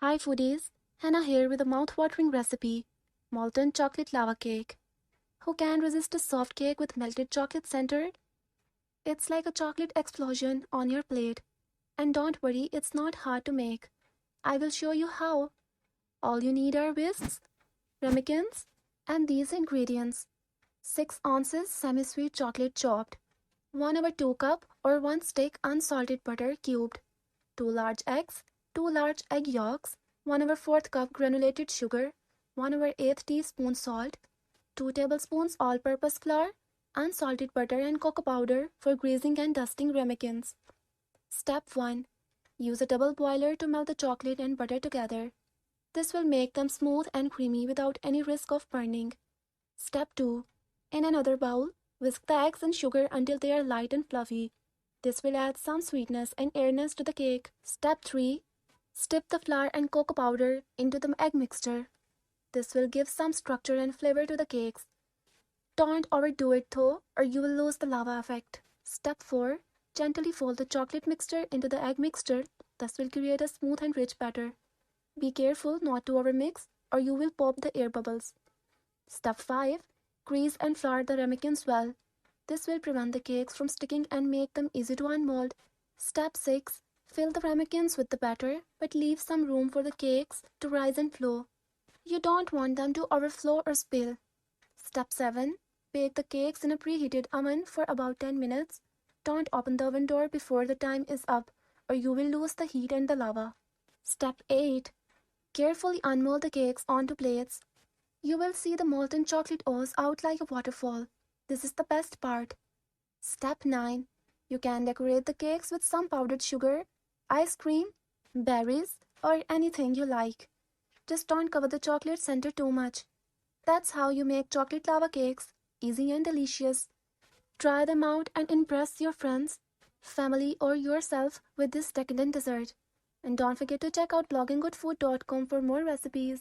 Hi foodies, Hannah here with a mouth-watering recipe, molten chocolate lava cake. Who can resist a soft cake with melted chocolate center? It's like a chocolate explosion on your plate. And don't worry, it's not hard to make. I will show you how. All you need are whisks, ramekins, and these ingredients. 6 ounces semi-sweet chocolate chopped, 1 over 2 cup or 1 stick unsalted butter cubed, 2 large eggs, 2 large egg yolks, 1 over 4th cup granulated sugar, 1 over 8th teaspoon salt, 2 tablespoons all-purpose flour, unsalted butter and cocoa powder for greasing and dusting ramekins. Step 1. Use a double boiler to melt the chocolate and butter together. This will make them smooth and creamy without any risk of burning. Step 2. In another bowl, whisk the eggs and sugar until they are light and fluffy. This will add some sweetness and airiness to the cake. Step 3. Dip the flour and cocoa powder into the egg mixture. This will give some structure and flavor to the cakes. Don't overdo it though, or you will lose the lava effect. Step 4. Gently fold the chocolate mixture into the egg mixture. This will create a smooth and rich batter. Be careful not to overmix, or you will pop the air bubbles. Step 5. Grease and flour the ramekins well. This will prevent the cakes from sticking and make them easy to unmold. Step 6. Fill the ramekins with the batter, but leave some room for the cakes to rise and flow. You don't want them to overflow or spill. Step 7. Bake the cakes in a preheated oven for about 10 minutes. Don't open the oven door before the time is up, or you will lose the heat and the lava. Step 8. Carefully unmold the cakes onto plates. You will see the molten chocolate ooze out like a waterfall. This is the best part. Step 9. You can decorate the cakes with some powdered sugar, ice cream, berries, or anything you like. Just don't cover the chocolate center too much. That's how you make chocolate lava cakes, easy and delicious. Try them out and impress your friends, family, or yourself with this decadent dessert. And don't forget to check out blogginggoodfood.com for more recipes.